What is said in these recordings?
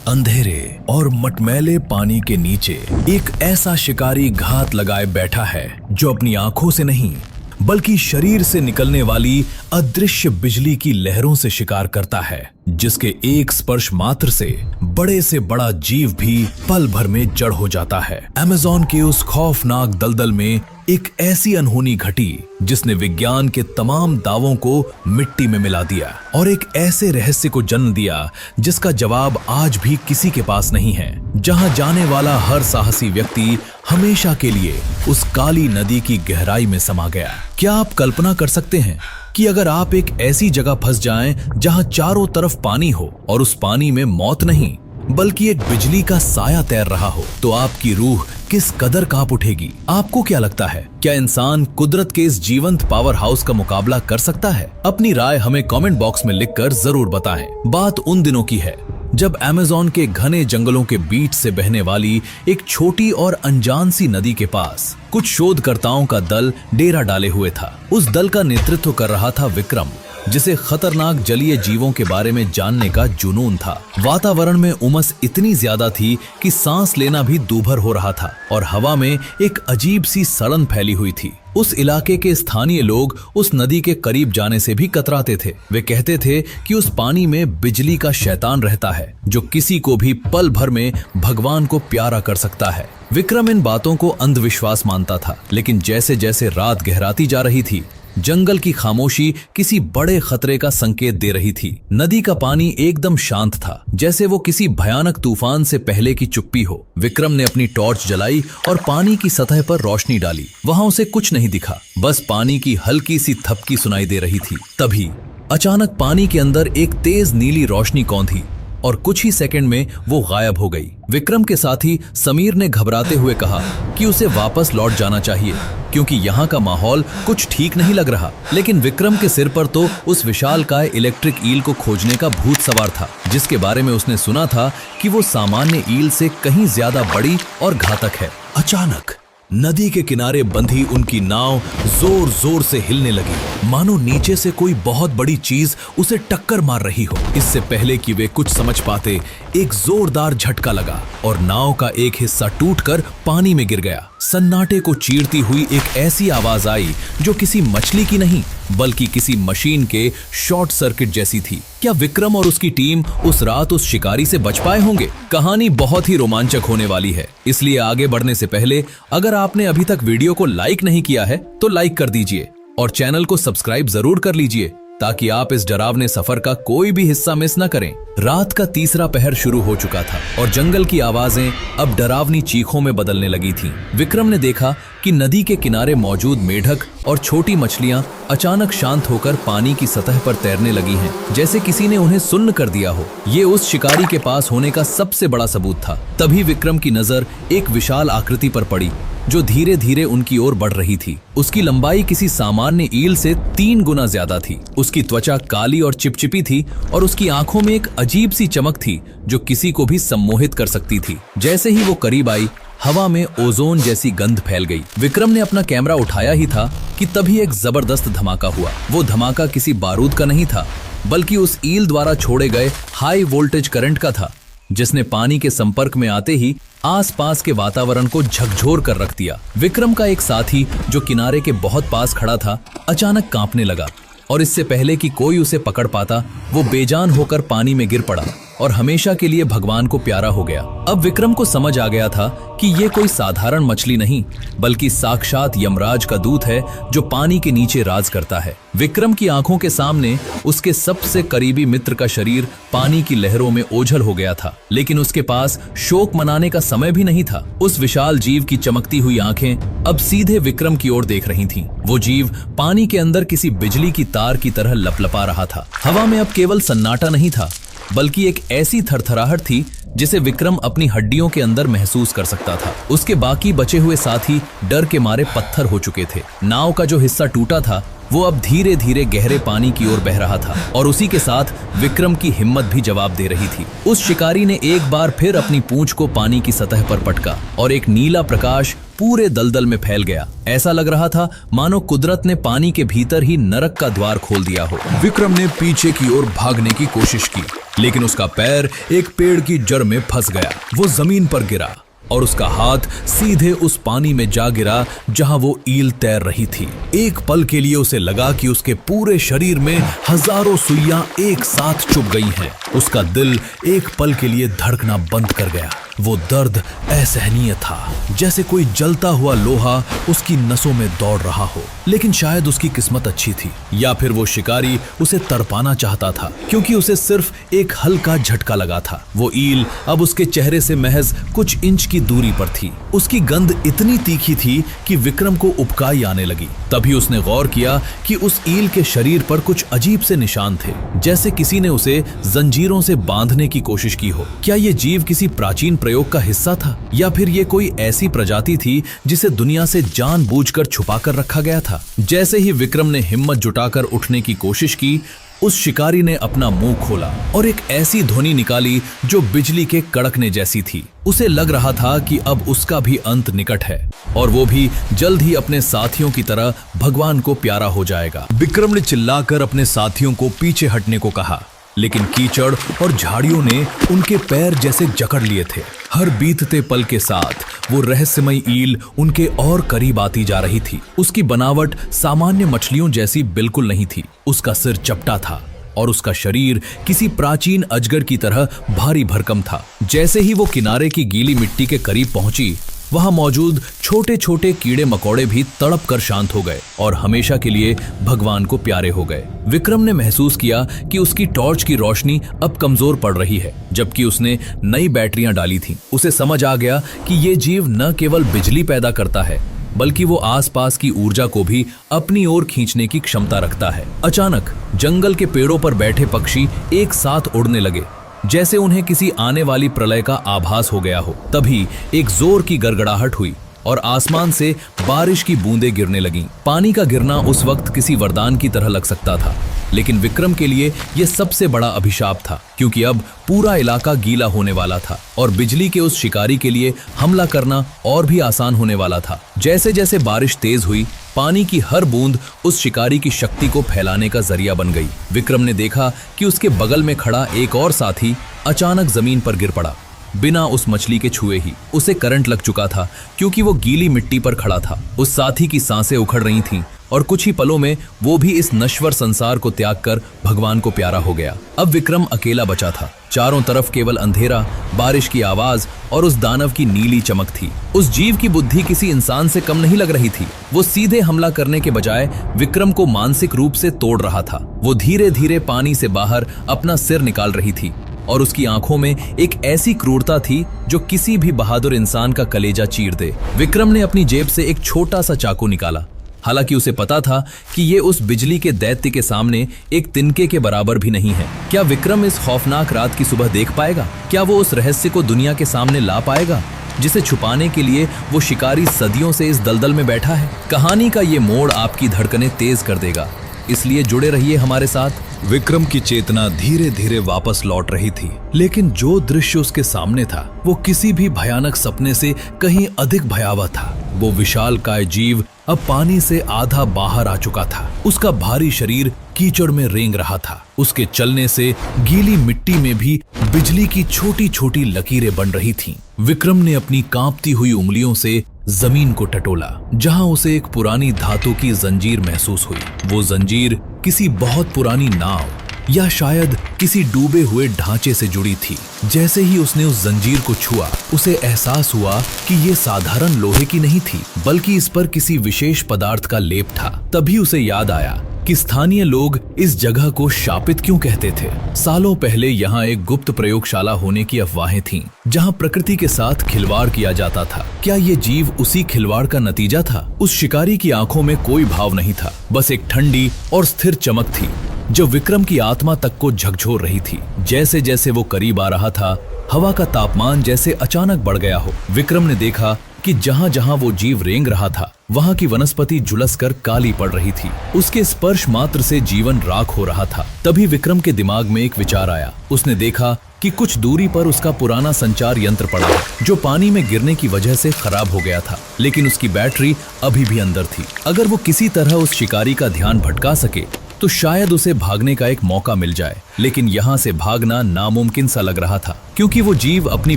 अंधेरे और मटमैले पानी के नीचे एक ऐसा शिकारी घात लगाए बैठा है जो अपनी आंखों से नहीं बल्कि शरीर से निकलने वाली अदृश्य बिजली की लहरों से शिकार करता है, जिसके एक स्पर्श मात्र से बड़ा जीव भी पल भर में जड़ हो जाता है। अमेज़न के उस खौफनाक दलदल में एक ऐसी अनहोनी घटी जिसने विज्ञान के तमाम दावों को मिट्टी में मिला दिया और एक ऐसे रहस्य को जन्म दिया जिसका जवाब आज भी किसी के पास नहीं है, जहां जाने वाला हर साहसी व्यक्ति हमेशा के लिए उस काली नदी की गहराई में समा गया। क्या आप कल्पना कर सकते हैं कि अगर आप एक ऐसी जगह फंस जाएं जहां चारों तरफ पानी हो और उस पानी में मौत नहीं बल्कि एक बिजली का साया तैर रहा हो, तो आपकी रूह किस कदर कांप उठेगी। आपको क्या लगता है, क्या इंसान कुदरत के इस जीवंत पावर हाउस का मुकाबला कर सकता है? अपनी राय हमें कमेंट बॉक्स में लिखकर जरूर बताएं। बात उन दिनों की है जब अमेज़न के घने जंगलों के बीच से बहने वाली एक छोटी और अनजान सी नदी के पास कुछ शोधकर्ताओं का दल डेरा डाले हुए था। उस दल का नेतृत्व कर रहा था विक्रम, जिसे खतरनाक जलीय जीवों के बारे में जानने का जुनून था। वातावरण में उमस इतनी ज्यादा थी कि सांस लेना भी दूभर हो रहा था और हवा में एक अजीब सी सड़न फैली हुई थी। उस इलाके के स्थानीय लोग उस नदी के करीब जाने से भी कतराते थे। वे कहते थे कि उस पानी में बिजली का शैतान रहता है जो किसी को भी पल भर में भगवान को प्यारा कर सकता है। विक्रम इन बातों को अंधविश्वास मानता था, लेकिन जैसे जैसे रात गहराती जा रही थी, जंगल की खामोशी किसी बड़े खतरे का संकेत दे रही थी। नदी का पानी एकदम शांत था, जैसे वो किसी भयानक तूफान से पहले की चुप्पी हो। विक्रम ने अपनी टॉर्च जलाई और पानी की सतह पर रोशनी डाली। वहां उसे कुछ नहीं दिखा, बस पानी की हल्की सी थपकी सुनाई दे रही थी। तभी अचानक पानी के अंदर एक तेज नीली रोशनी कौंधी और कुछ ही सेकंड में वो गायब हो गई। विक्रम के साथी समीर ने घबराते हुए कहा कि उसे वापस लौट जाना चाहिए क्योंकि यहाँ का माहौल कुछ ठीक नहीं लग रहा। लेकिन विक्रम के सिर पर तो उस विशालकाय इलेक्ट्रिक ईल को खोजने का भूत सवार था, जिसके बारे में उसने सुना था कि वो सामान्य ईल से कहीं ज्यादा बड़ी और घातक है। अचानक नदी के किनारे बंधी उनकी नाव जोर जोर से हिलने लगी, मानो नीचे से कोई बहुत बड़ी चीज उसे टक्कर मार रही हो। इससे पहले कि वे कुछ समझ पाते, एक जोरदार झटका लगा और नाव का एक हिस्सा टूटकर पानी में गिर गया। सन्नाटे को चीरती हुई एक ऐसी आवाज आई जो किसी मछली की नहीं बल्कि किसी मशीन के शॉर्ट सर्किट जैसी थी। क्या विक्रम और उसकी टीम उस रात उस शिकारी से बच पाए होंगे? कहानी बहुत ही रोमांचक होने वाली है, इसलिए आगे बढ़ने से पहले अगर आपने अभी तक वीडियो को लाइक नहीं किया है तो लाइक कर दीजिए और चैनल को सब्सक्राइब जरूर कर लीजिए ताकि आप इस डरावने सफर का कोई भी हिस्सा मिस न करें। रात का तीसरा पहर शुरू हो चुका था और जंगल की आवाजें अब डरावनी चीखों में बदलने लगी थीं। विक्रम ने देखा कि नदी के किनारे मौजूद मेढक और छोटी मछलियां अचानक शांत होकर पानी की सतह पर तैरने लगी हैं, जैसे किसी ने उन्हें सुन्न कर दिया हो। ये उस शिकारी के पास होने का सबसे बड़ा सबूत था। तभी विक्रम की नजर एक विशाल आकृति पर पड़ी जो धीरे धीरे उनकी ओर बढ़ रही थी। उसकी लंबाई किसी सामान्य ईल से 3 गुना ज्यादा थी। उसकी त्वचा काली और चिपचिपी थी और उसकी आंखों में एक अजीब सी चमक थी जो किसी को भी सम्मोहित कर सकती थी। जैसे ही वो करीब आई, हवा में ओजोन जैसी गंध फैल गई। विक्रम ने अपना कैमरा उठाया ही था कि तभी एक जबरदस्त धमाका हुआ। वो धमाका किसी बारूद का नहीं था बल्कि उस ईल द्वारा छोड़े गए हाई वोल्टेज करंट का था, जिसने पानी के संपर्क में आते ही आसपास के वातावरण को झकझोर कर रख दिया। विक्रम का एक साथी जो किनारे के बहुत पास खड़ा था अचानक कांपने लगा और इससे पहले कि कोई उसे पकड़ पाता, वो बेजान होकर पानी में गिर पड़ा और हमेशा के लिए भगवान को प्यारा हो गया। अब विक्रम को समझ आ गया था कि ये कोई साधारण मछली नहीं बल्कि साक्षात यमराज का दूत है जो पानी के नीचे राज करता है। विक्रम की आंखों के सामने उसके सबसे करीबी मित्र का शरीर पानी की लहरों में ओझल हो गया था, लेकिन उसके पास शोक मनाने का समय भी नहीं था। उस विशाल जीव की चमकती हुई आंखें अब सीधे विक्रम की ओर देख रही थीं। वो जीव पानी के अंदर किसी बिजली की तार की तरह लपलपा रहा था। हवा में अब केवल सन्नाटा नहीं था बल्कि एक ऐसी थरथराहट थी जिसे विक्रम अपनी हड्डियों के अंदर महसूस कर सकता था। उसके बाकी बचे हुए साथी डर के मारे पत्थर हो चुके थे। नाव का जो हिस्सा टूटा था वो अब धीरे धीरे गहरे पानी की ओर बह रहा था और उसी के साथ विक्रम की हिम्मत भी जवाब दे रही थी। उस शिकारी ने एक बार फिर अपनी पूंछ को पानी की सतह पर पटका और एक नीला प्रकाश पूरे दलदल में फैल गया। ऐसा लग रहा था मानो कुदरत ने पानी के भीतर ही नरक का द्वार खोल दिया हो। विक्रम ने पीछे की ओर भागने की कोशिश की, लेकिन उसका पैर एक पेड़ की जड़ में फंस गया। वो जमीन पर गिरा और उसका हाथ सीधे उस पानी में जा गिरा जहां वो ईल तैर रही थी। एक पल के लिए उसे लगा कि उसके पूरे शरीर में हजारों सुइयां एक साथ चुभ गई हैं। उसका दिल एक पल के लिए धड़कना बंद कर गया। वो दर्द असहनीय था, जैसे कोई जलता हुआ लोहा उसकी नसों में दौड़ रहा हो। लेकिन शायद उसकी किस्मत अच्छी थी, या फिर वो शिकारी उसे तड़पाना चाहता था, क्योंकि उसे सिर्फ एक हल्का झटका लगा था। वो ईल अब उसके चेहरे से महज कुछ इंच की दूरी पर थी। उसकी गंध इतनी तीखी थी कि विक्रम को उबकाई आने लगी। तभी उसने गौर किया कि उस ईल के शरीर पर कुछ अजीब से निशान थे, जैसे किसी ने उसे जंजीरों से बांधने की कोशिश की हो। क्या ये जीव किसी प्राचीन प्रयोग का हिस्सा था, या फिर ये कोई ऐसी प्रजाति थी जिसे दुनिया से जानबूझकर छुपाकर रखा गया था? जैसे ही विक्रम ने हिम्मत जुटाकर उठने की कोशिश की, उस शिकारी ने अपना मुंह खोला और एक ऐसी ध्वनि निकाली जो बिजली के कड़कने जैसी थी। उसे लग रहा था कि अब उसका भी अंत निकट है और वो भी जल्द ही अपने साथियों की तरह भगवान को प्यारा हो जाएगा। विक्रम ने चिल्लाकर अपने साथियों को पीछे हटने को कहा, लेकिन कीचड़ और झाड़ियों ने उनके पैर जैसे जकड़ लिए थे। हर बीतते पल के साथ वो रहस्यमय ईल उनके और करीब आती जा रही थी। उसकी बनावट सामान्य मछलियों जैसी बिल्कुल नहीं थी। उसका सिर चपटा था और उसका शरीर किसी प्राचीन अजगर की तरह भारी भरकम था। जैसे ही वो किनारे की गीली मिट्टी के करीब पहुंची, वहां मौजूद छोटे छोटे कीड़े मकोड़े भी तड़प कर शांत हो गए और हमेशा के लिए भगवान को प्यारे हो गए। विक्रम ने महसूस किया कि उसकी टॉर्च की रोशनी अब कमजोर पड़ रही है, जबकि उसने नई बैटरियां डाली थीं। उसे समझ आ गया कि ये जीव न केवल बिजली पैदा करता है, बल्कि वो आसपास की ऊर्जा को भी अपनी ओर खींचने की क्षमता रखता है। अचानक जंगल के पेड़ों पर बैठे पक्षी एक साथ उड़ने लगे, जैसे उन्हें किसी आने वाली प्रलय का आभास हो गया हो। तभी एक जोर की गड़गड़ाहट हुई और आसमान से बारिश की बूंदें गिरने लगीं। पानी का गिरना उस वक्त किसी वरदान की तरह लग सकता था, लेकिन विक्रम के लिए यह सबसे बड़ा अभिशाप था, क्योंकि अब पूरा इलाका गीला होने वाला था और बिजली के उस शिकारी के लिए हमला करना और भी आसान होने वाला था। जैसे जैसे बारिश तेज हुई, पानी की हर बूंद उस शिकारी की शक्ति को फैलाने का जरिया बन गई। विक्रम ने देखा कि उसके बगल में खड़ा एक और साथी अचानक जमीन पर गिर पड़ा, बिना उस मछली के छुए ही। उसे करंट लग चुका था, क्योंकि वो गीली मिट्टी पर खड़ा था। उस साथी की सांसें उखड़ रही थीं और कुछ ही पलों में वो भी इस नश्वर संसार को त्याग कर भगवान को प्यारा हो गया। अब विक्रम अकेला बचा था। चारों तरफ केवल अंधेरा, बारिश की आवाज और उस दानव की नीली चमक थी। उस जीव की बुद्धि किसी इंसान से कम नहीं लग रही थी। वो सीधे हमला करने के बजाय विक्रम को मानसिक रूप से तोड़ रहा था। वो धीरे धीरे पानी से बाहर अपना सिर निकाल रही थी और उसकी आंखों में एक ऐसी क्रूरता थी जो किसी भी बहादुर इंसान का कलेजा चीर दे। विक्रम ने अपनी जेब से एक छोटा सा चाकू निकाला। हालांकि उसे पता था कि ये उस बिजली के दैत्य के सामने एक तिनके के बराबर भी नहीं है। क्या विक्रम इस खौफनाक रात की सुबह देख पाएगा? क्या वो उस रहस्य को दुनिया के सामने ला पाएगा जिसे छुपाने के लिए वो शिकारी सदियों से इस दलदल में बैठा है? कहानी का ये मोड़ आपकी धड़कनें तेज कर देगा, इसलिए जुड़े रहिए हमारे साथ। विक्रम की चेतना धीरे धीरे वापस लौट रही थी, लेकिन जो दृश्य उसके सामने था वो किसी भी भयानक सपने से कहीं अधिक भयावह था। वो विशालकाय जीव अब पानी से आधा बाहर आ चुका था। उसका भारी शरीर कीचड़ में रेंग रहा था। उसके चलने से गीली मिट्टी में भी बिजली की छोटी छोटी लकीरें बन रही थीं। विक्रम ने अपनी कांपती हुई उंगलियों से जमीन को टटोला, जहां उसे एक पुरानी धातु की जंजीर महसूस हुई। वो जंजीर किसी बहुत पुरानी नाव या शायद किसी डूबे हुए ढांचे से जुड़ी थी। जैसे ही उसने उस जंजीर को छुआ, उसे एहसास हुआ कि ये साधारण लोहे की नहीं थी, बल्कि इस पर किसी विशेष पदार्थ का लेप था। तभी उसे याद आया कि स्थानीय लोग इस जगह को शापित क्यों कहते थे। सालों पहले यहाँ एक गुप्त प्रयोगशाला होने की अफवाहें थीं, जहाँ प्रकृति के साथ खिलवाड़ किया जाता था। क्या ये जीव उसी खिलवाड़ का नतीजा था? उस शिकारी की आंखों में कोई भाव नहीं था, बस एक ठंडी और स्थिर चमक थी जो विक्रम की आत्मा तक को झकझोर रही थी। जैसे जैसे वो करीब आ रहा था, हवा का तापमान जैसे अचानक बढ़ गया हो। विक्रम ने देखा कि कि जहां जहां वो जीव रेंग रहा था वहां की वनस्पति झुलसकर काली पड़ रही थी। उसके स्पर्श मात्र से जीवन राख हो रहा था। तभी विक्रम के दिमाग में एक विचार आया। उसने देखा कि कुछ दूरी पर उसका पुराना संचार यंत्र पड़ा है जो पानी में गिरने की वजह से खराब हो गया था, लेकिन उसकी बैटरी अभी भी अंदर थी। अगर वो किसी तरह उस शिकारी का ध्यान भटका सके तो शायद उसे भागने का एक मौका मिल जाए। लेकिन यहाँ से भागना नामुमकिन सा लग रहा था, क्योंकि वो जीव अपनी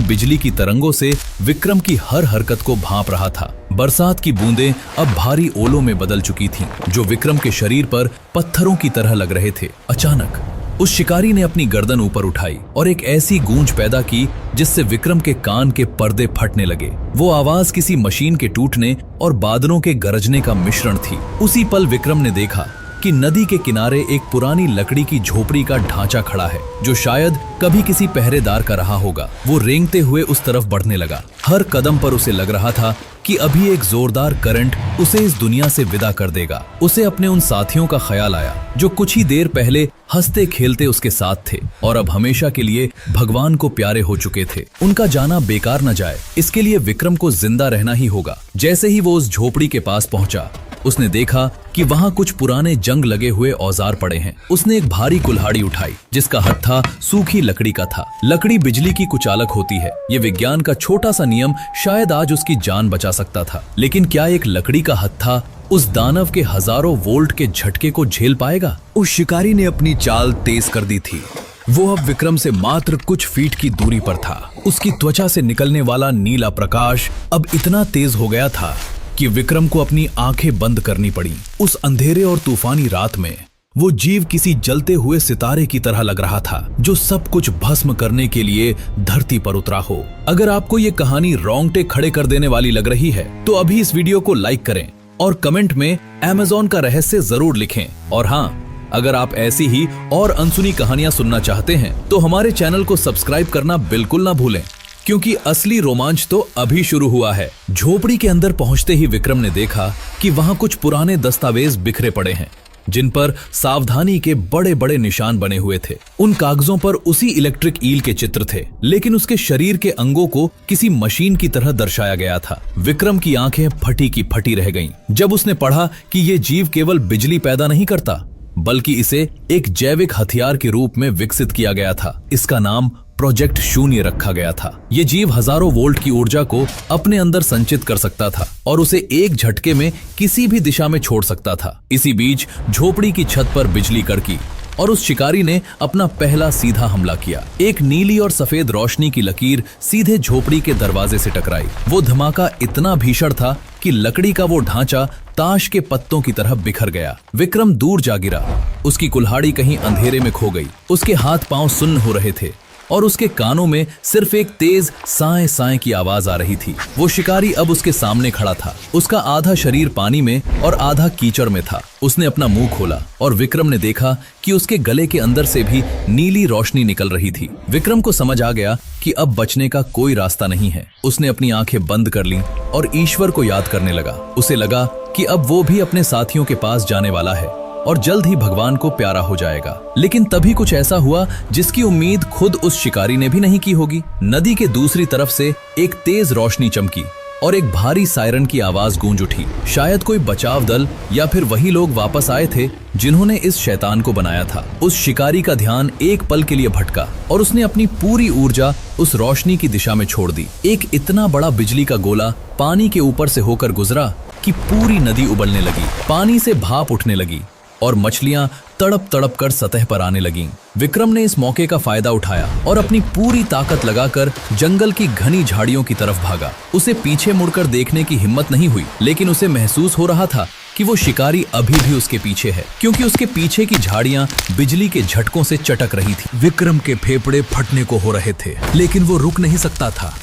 बिजली की तरंगों से विक्रम की हर हरकत को भांप रहा था। बरसात की बूंदें अब भारी ओलों में बदल चुकी थीं, जो विक्रम के शरीर पर पत्थरों की तरह लग रहे थे। अचानक उस शिकारी ने अपनी गर्दन ऊपर उठाई और एक ऐसी गूंज पैदा की जिससे विक्रम के कान के पर्दे फटने लगे। वो आवाज किसी मशीन के टूटने और बादलों के गरजने का मिश्रण थी। उसी पल विक्रम ने देखा कि नदी के किनारे एक पुरानी लकड़ी की झोपड़ी का ढांचा खड़ा है, जो शायद कभी किसी पहरेदार का रहा होगा। वो रेंगते हुए उस तरफ बढ़ने लगा। हर कदम पर उसे लग रहा था कि अभी एक जोरदार करंट उसे इस दुनिया से विदा कर देगा। उसे अपने उन साथियों का ख्याल आया जो कुछ ही देर पहले हंसते खेलते उसके साथ थे और अब हमेशा के लिए भगवान को प्यारे हो चुके थे। उनका जाना बेकार न जाए, इसके लिए विक्रम को जिंदा रहना ही होगा। जैसे ही वो उस झोपड़ी के पास पहुंचा, उसने देखा कि वहां कुछ पुराने जंग लगे हुए औजार पड़े हैं। उसने एक भारी कुल्हाड़ी उठाई जिसका हत्था सूखी लकड़ी का था। लकड़ी बिजली की कुचालक होती है। ये विज्ञान का छोटा सा नियम शायद आज उसकी जान बचा सकता था, लेकिन क्या एक लकड़ी का हत्था उस दानव के हजारों वोल्ट के झटके को झेल पाएगा? उस शिकारी ने अपनी चाल तेज कर दी थी। वो अब विक्रम से मात्र कुछ फीट की दूरी पर था। उसकी त्वचा से निकलने वाला नीला प्रकाश अब इतना तेज हो गया था कि विक्रम को अपनी आंखें बंद करनी पड़ी। उस अंधेरे और तूफानी रात में वो जीव किसी जलते हुए सितारे की तरह लग रहा था, जो सब कुछ भस्म करने के लिए धरती पर उतरा हो। अगर आपको ये कहानी रोंगटे खड़े कर देने वाली लग रही है तो अभी इस वीडियो को लाइक करें और कमेंट में अमेज़न का रहस्य जरूर लिखें। और हाँ, अगर आप ऐसी ही और अनसुनी कहानियां सुनना चाहते हैं तो हमारे चैनल को सब्सक्राइब करना बिल्कुल ना भूलें, क्योंकि असली रोमांच तो अभी शुरू हुआ है। झोपड़ी के अंदर पहुंचते ही विक्रम ने देखा कि वहां कुछ पुराने दस्तावेज बिखरे पड़े हैं, जिन पर सावधानी के बड़े बड़े निशान बने हुए थे। उन कागजों पर उसी इलेक्ट्रिक ईल के चित्र थे, लेकिन उसके शरीर के अंगों को किसी मशीन की तरह दर्शाया गया था। विक्रम की आंखें फटी की फटी रह गईं जब उसने पढ़ा कि ये जीव केवल बिजली पैदा नहीं करता, बल्कि इसे एक जैविक हथियार के रूप में विकसित किया गया था। इसका नाम प्रोजेक्ट शून्य रखा गया था। ये जीव हजारों वोल्ट की ऊर्जा को अपने अंदर संचित कर सकता था और उसे एक झटके में किसी भी दिशा में छोड़ सकता था। इसी बीच झोपड़ी की छत पर बिजली कड़की और उस शिकारी ने अपना पहला सीधा हमला किया। एक नीली और सफेद रोशनी की लकीर सीधे झोपड़ी के दरवाजे से टकराई। वो धमाका इतना भीषण था कि लकड़ी का वो ढांचा ताश के पत्तों की तरह बिखर गया। विक्रम दूर जा गिरा। उसकी कुल्हाड़ी कहीं अंधेरे में खो गई। उसके हाथ पांव सुन्न हो रहे थे और उसके कानों में सिर्फ एक तेज साए साए की आवाज आ रही थी। वो शिकारी अब उसके सामने खड़ा था। उसका आधा शरीर पानी में और आधा कीचड़ में था। उसने अपना मुंह खोला और विक्रम ने देखा कि उसके गले के अंदर से भी नीली रोशनी निकल रही थी। विक्रम को समझ आ गया कि अब बचने का कोई रास्ता नहीं है। उसने अपनी आंखें बंद कर लीं और ईश्वर को याद करने लगा। उसे लगा कि अब वो भी अपने साथियों के पास जाने वाला है और जल्द ही भगवान को प्यारा हो जाएगा। लेकिन तभी कुछ ऐसा हुआ जिसकी उम्मीद खुद उस शिकारी ने भी नहीं की होगी। नदी के दूसरी तरफ से एक तेज रोशनी चमकी और एक भारी सायरन की आवाज गूंज उठी। शायद कोई बचाव दल या फिर वही लोग वापस आए थे जिन्होंने इस शैतान को बनाया था। उस शिकारी का ध्यान एक पल के लिए भटका और उसने अपनी पूरी ऊर्जा उस रोशनी की दिशा में छोड़ दी। एक इतना बड़ा बिजली का गोला पानी के ऊपर से होकर गुजरा कि पूरी नदी उबलने लगी। पानी से भाप उठने लगी और मछलियां तड़प तड़प कर सतह पर आने लगीं। विक्रम ने इस मौके का फायदा उठाया और अपनी पूरी ताकत लगाकर जंगल की घनी झाड़ियों की तरफ भागा। उसे पीछे मुड़कर देखने की हिम्मत नहीं हुई, लेकिन उसे महसूस हो रहा था कि वो शिकारी अभी भी उसके पीछे है, क्योंकि उसके पीछे की झाड़ियां बिजली के झटकों से चटक रही थी। विक्रम के फेफड़े फटने को हो रहे थे, लेकिन वो रुक नहीं सकता था।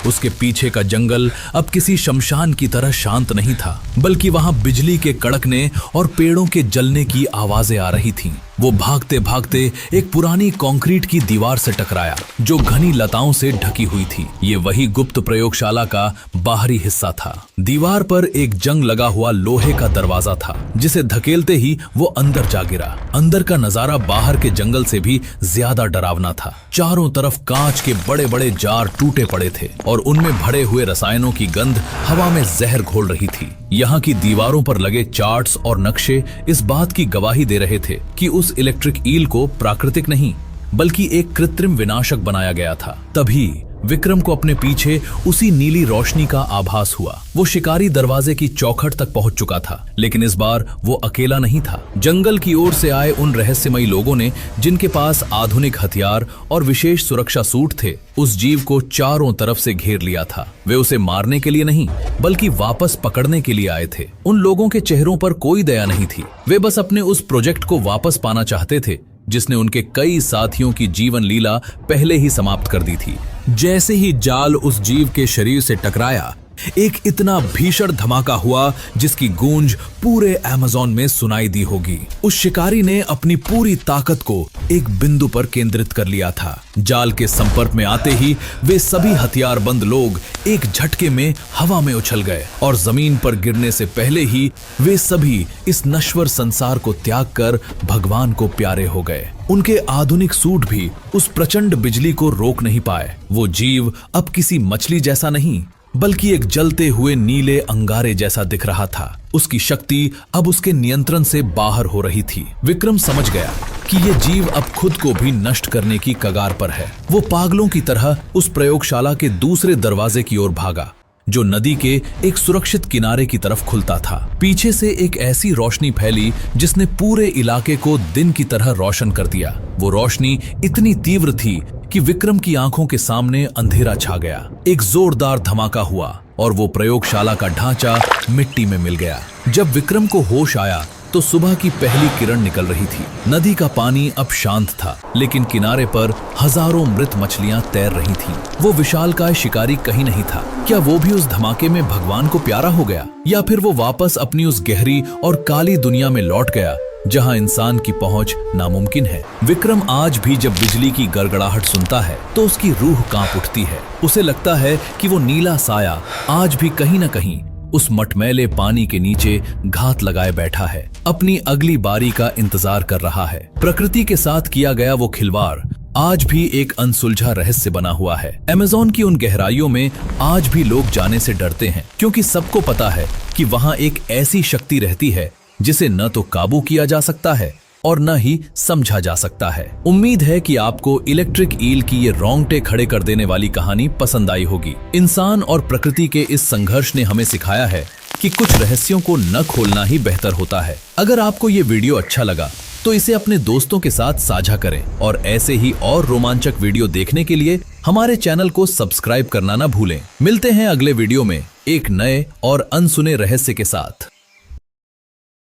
उसके पीछे का जंगल अब किसी शमशान की तरह शांत नहीं था, बल्कि वहां बिजली के कड़कने और पेड़ों के जलने की आवाजें आ रही थीं। वो भागते भागते एक पुरानी कंक्रीट की दीवार से टकराया जो घनी लताओं से ढकी हुई थी। ये वही गुप्त प्रयोगशाला का बाहरी हिस्सा था। दीवार पर एक जंग लगा हुआ लोहे का दरवाजा था, जिसे धकेलते ही वो अंदर जा गिरा। अंदर का नजारा बाहर के जंगल से भी ज्यादा डरावना था। चारों तरफ कांच के बड़े बड़े जार टूटे पड़े थे और उनमें भरे हुए रसायनों की गंध हवा में जहर घोल रही थी। यहाँ की दीवारों पर लगे चार्ट्स और नक्शे इस बात की गवाही दे रहे थे कि उस इलेक्ट्रिक ईल को प्राकृतिक नहीं बल्कि एक कृत्रिम विनाशक बनाया गया था। तभी विक्रम को अपने पीछे उसी नीली रोशनी का आभास हुआ। वो शिकारी दरवाजे की चौखट तक पहुंच चुका था, लेकिन इस बार वो अकेला नहीं था। जंगल की ओर से आए उन रहस्यमयी लोगों ने, जिनके पास आधुनिक हथियार और विशेष सुरक्षा सूट थे, उस जीव को चारों तरफ से घेर लिया था। वे उसे मारने के लिए नहीं बल्कि वापस पकड़ने के लिए आए थे। उन लोगों के चेहरों पर कोई दया नहीं थी। वे बस अपने उस प्रोजेक्ट को वापस पाना चाहते थे जिसने उनके कई साथियों की जीवन लीला पहले ही समाप्त कर दी थी। जैसे ही जाल उस जीव के शरीर से टकराया, एक इतना भीषण धमाका हुआ जिसकी गूंज पूरे अमेज़न में सुनाई दी होगी। उस शिकारी ने अपनी पूरी ताकत को एक बिंदु पर केंद्रित कर लिया था। जाल के संपर्क में आते ही वे सभी हथियारबंद लोग एक झटके में हवा में उछल गए और जमीन पर गिरने से पहले ही वे सभी इस नश्वर संसार को त्याग कर भगवान को प्यारे हो गए। उनके आधुनिक सूट भी उस प्रचंड बिजली को रोक नहीं पाए। वो जीव अब किसी मछली जैसा नहीं बल्कि एक जलते हुए नीले अंगारे जैसा दिख रहा था। उसकी शक्ति अब उसके नियंत्रण से बाहर हो रही थी। विक्रम समझ गया कि ये जीव अब खुद को भी नष्ट करने की कगार पर है। वो पागलों की तरह उस प्रयोगशाला के दूसरे दरवाजे की ओर भागा, जो नदी के एक सुरक्षित किनारे की तरफ खुलता था। पीछे से एक ऐसी रोशनी फैली जिसने पूरे इलाके को दिन की तरह रोशन कर दिया। वो रोशनी इतनी तीव्र थी कि विक्रम की आंखों के सामने अंधेरा छा गया। एक जोरदार धमाका हुआ और वो प्रयोगशाला का ढांचा मिट्टी में मिल गया। जब विक्रम को होश आया तो सुबह की पहली किरण निकल रही थी। नदी का पानी अब शांत था, लेकिन किनारे पर हजारों मृत मछलियां तैर रही थीं। वो विशालकाय शिकारी कहीं नहीं था। क्या वो भी उस धमाके में भगवान को प्यारा हो गया, या फिर वो वापस अपनी उस गहरी और काली दुनिया में लौट गया जहां इंसान की पहुंच नामुमकिन है। विक्रम आज भी जब बिजली की गड़गड़ाहट सुनता है तो उसकी रूह कांप उठती है। उसे लगता है कि वो नीला साया आज भी कहीं न कहीं उस मटमैले पानी के नीचे घात लगाए बैठा है, अपनी अगली बारी का इंतजार कर रहा है। प्रकृति के साथ किया गया वो खिलवाड़ आज भी एक अनसुलझा रहस्य बना हुआ है। अमेज़न की उन गहराइयों में आज भी लोग जाने से डरते हैं, क्योंकि सबको पता है कि वहां एक ऐसी शक्ति रहती है जिसे न तो काबू किया जा सकता है और न ही समझा जा सकता है। उम्मीद है कि आपको इलेक्ट्रिक ईल की ये रोंगटे खड़े कर देने वाली कहानी पसंद आई होगी। इंसान और प्रकृति के इस संघर्ष ने हमें सिखाया है कि कुछ रहस्यों को न खोलना ही बेहतर होता है। अगर आपको ये वीडियो अच्छा लगा तो इसे अपने दोस्तों के साथ साझा करें और ऐसे ही और रोमांचक वीडियो देखने के लिए हमारे चैनल को सब्सक्राइब करना न भूलें। मिलते हैं अगले वीडियो में एक नए और अनसुने रहस्य के साथ।